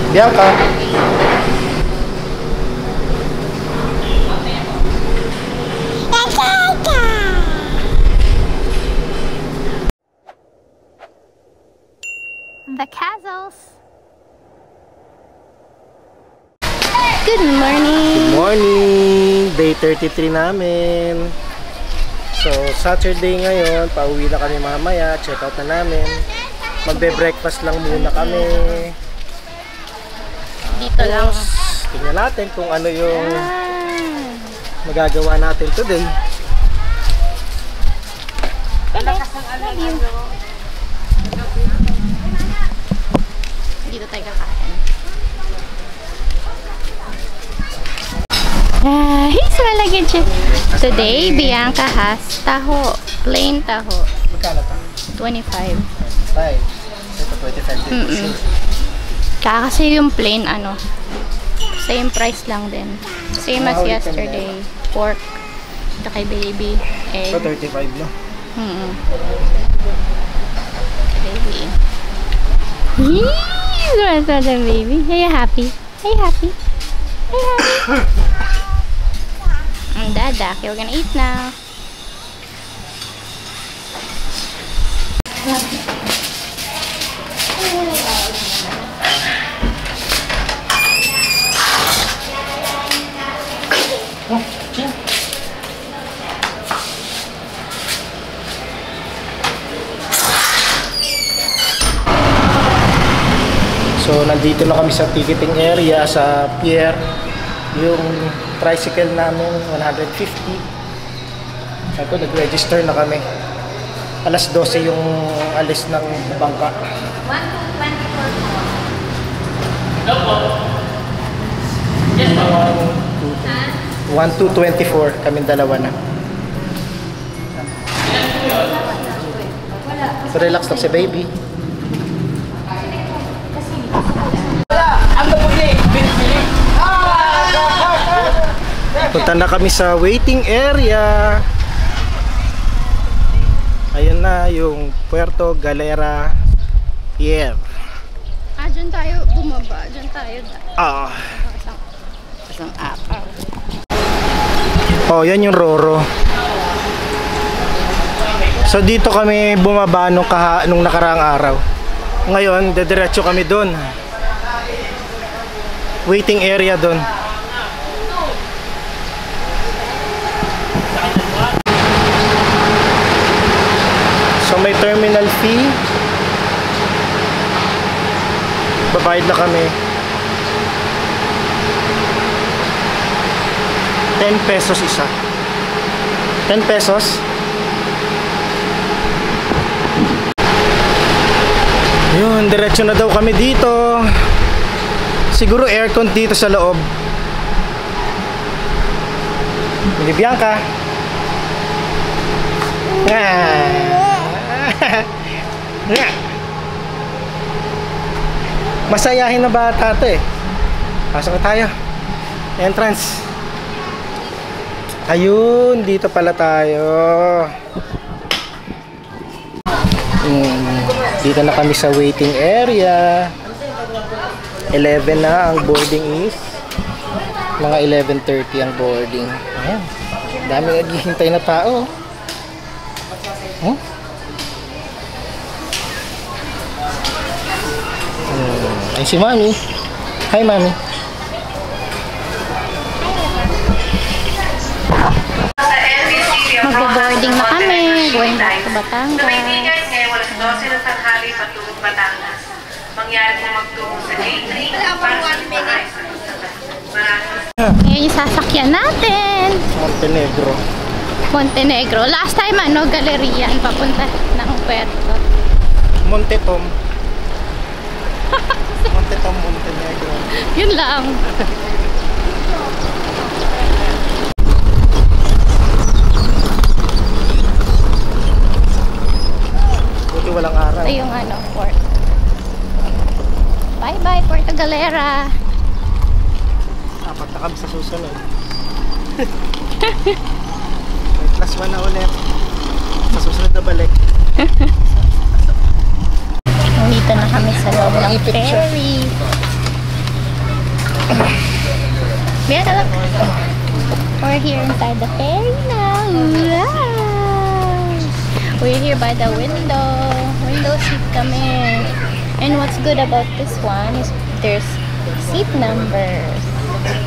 Bianca. The castles. Good morning. Good morning. Day 33 namin. So, Saturday ngayon. Pauwi na kami mamaya. Check out na namin. Magbe-breakfast lang muna kami. Dito lang. Tingnan natin kung ano yung magagawa natin today. Dito tayo kakain. Here's my luggage. Today, Bianca has taho. Plain taho. Magkano pa? 25. Ay, ito 25. Kasi yung plain ano, same price lang din. Same as yesterday. Pork. Ito kay baby. Egg. Ito 35 no? Baby. Yee! Baby. Are you happy? Are you happy? Are you happy? Ang dada. Okay, we're gonna eat now. So, nandito na kami sa ticketing area sa pier. Yung tricycle namin, 150. Ito, nag-register na kami. Alas 12 yung alis ng bangka. 1-2-24, kaming dalawa na. So, relax lang si baby. Punta na kami sa waiting area. Ayun na yung Puerto Galera Pier. Dyan tayo bumaba. Dyan tayo. Isang app. Oh, yan yung Roro. So dito kami bumaba nung nakaraang araw. Ngayon, dediretso kami doon. Waiting area doon. So may terminal fee. Babayad na kami. 10 pesos isa. 10 pesos. Yun, diretso na daw kami dito. Siguro aircon dito sa loob. Hindi Bianca. Masayahin na bata ito eh. Pasok na tayo. Entrance. Ayun, dito pala tayo. Dito na kami sa waiting area. 11 na ang boarding is. Mga 11:30 ang boarding. Ayan. Daming naghihintay na tao. Ay si Mami. Hi Mami. Magbo-boarding na kami. Going back to Batangas. Ngayon alas 12 ng tanghali patungong Batangas. Mangyari mo magtungo sa J3 para sa Ngayon yung sasakyan natin. Montenegro. Montenegro. Last time ano, Galerian papunta ng Puerto. Montetom. Montetom, Montenegro. Yun lang. Buti walang araw. Ito yung ano, port. Bye-bye, Puerto Galera. Apat na kami sa susunod. May class 1 na ulit. Sa susunod na balik. Nandito na kami sa loob ng ferry. Yeah, look. We're here inside the ferry now. Wow. We're here by the window. Window seat kami. And what's good about this one is there's seat numbers.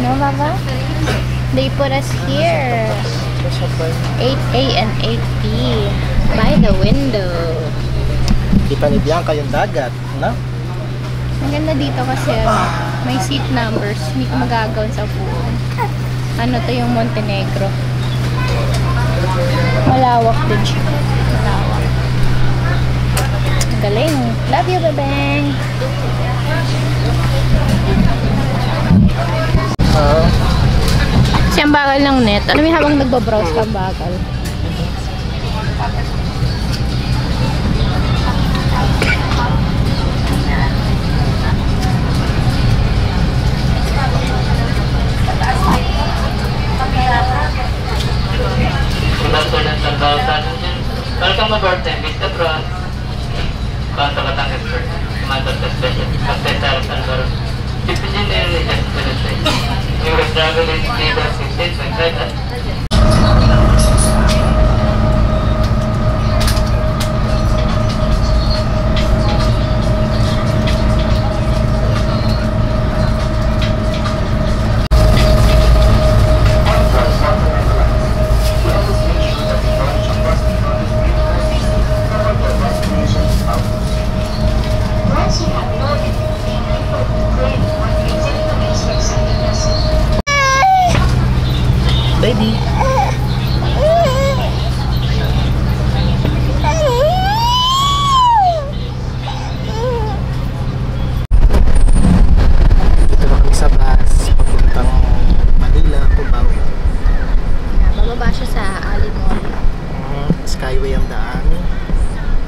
No, Baba? They put us here. 8A and 8B. By the window. Kita ni Bianca yung dagat, no? Ang ganda dito kasi may seat numbers. Hindi ko magagawin sa buong. Ano to yung Montenegro. Malawak din siya. Malawak. Galing. Love you, bebeng. Kasi ang bagal ng net. Alam mo habang nagbabrowse ka, bagal. Welcome aboard the Vista Cross. Basta Batangas Port. Kumantot sa special. Pagkay sa Aras Alvaro. Chief Engineer ni Just Penetrate. We will travel in Libra 16.5. Baby. Dito na kami sa bus papuntang Manila, Cubao. Bababa siya sa Alimol. Skyway ang daan.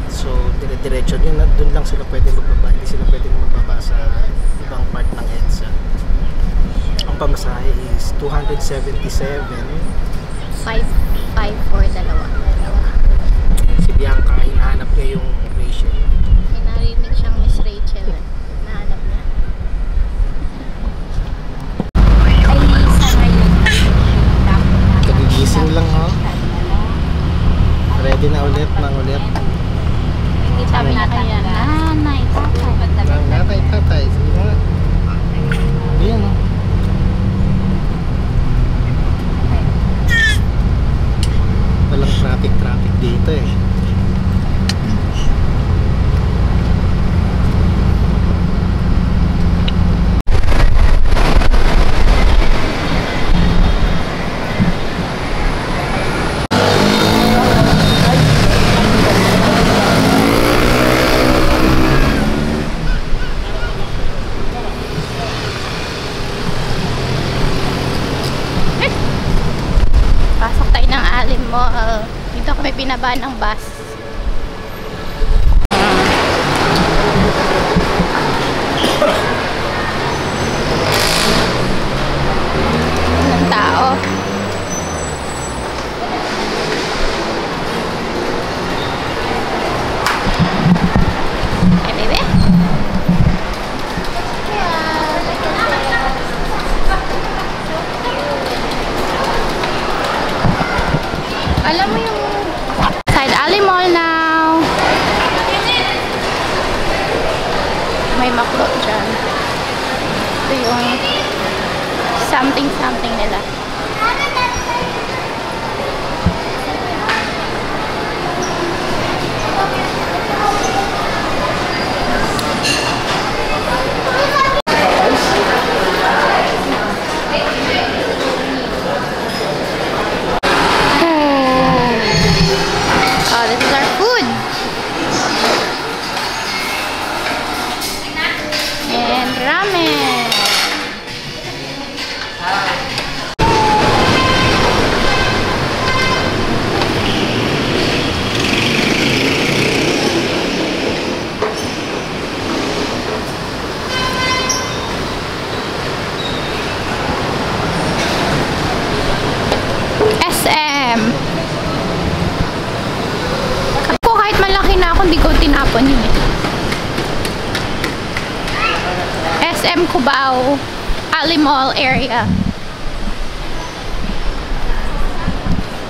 So, dire-diretso yun. Doon lang sila pwede magbaba. Hindi sila pwede magbaba sa ibang part ng EDSA. Ang pamasahe is 277. 5 for dalawa. Si Bianca, hinahanap niya yung Rachel. May narinig siyang Miss Rachel. Nahanap niya. Ay, Lisa ngayon. Kagigising lang, ha? Ready na ulit, mang ulit. Sabi na kaya, nanay, tatay. Nanay, tatay. Sige nga. Ayan, ha? Walang traffic dito eh. Pasok tayo ng Alimol. Dito kami binaba ng bus. Ang tao. Hey, baby. Alam mo yung side Alimol now. May makro dyan. Ito yung something nila. Oh, this is our food. And ramen. SM. Ako kahit malaki na ako, hindi ko tinapon yun eh. SM Cubao. Valley Mall area.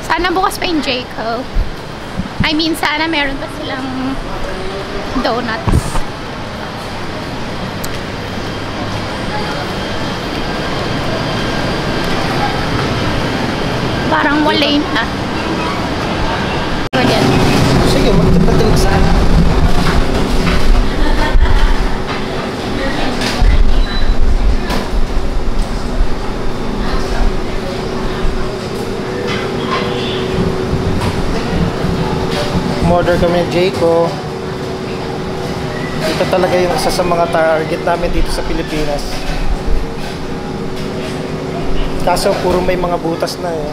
Sana bukas pa yung Jayco. I mean, sana meron pa silang donuts. Parang wala na. Ganyan. Sige, magtipatingin sa akin. Order kami ng Jayco. Ito talaga yung isa sa mga target namin dito sa Pilipinas. Kaso puro may mga butas na eh.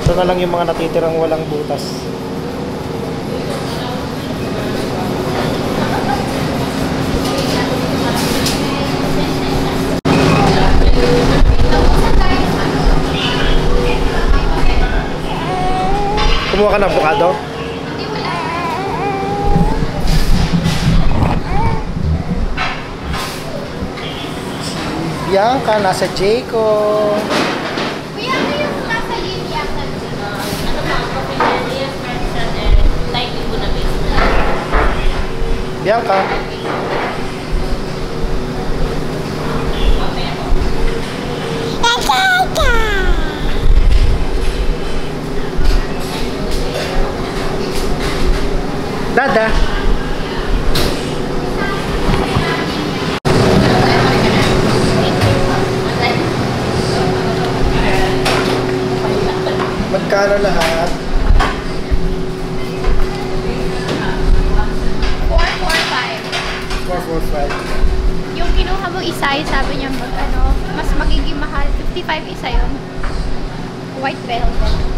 Ito na lang yung mga natitirang walang butas. Kumuha ka ng avocado? Bianca, nasa Jayco. Kuya, ano yung nasa linya ka? Ano ba? Papilarias, Marsan, light yung muna base. Bianca. Dada. Magkano lahat? 445. 445. Yung kinuha mo isa, sabi niya mas magiging mahal. 55 isa yun. White velvet.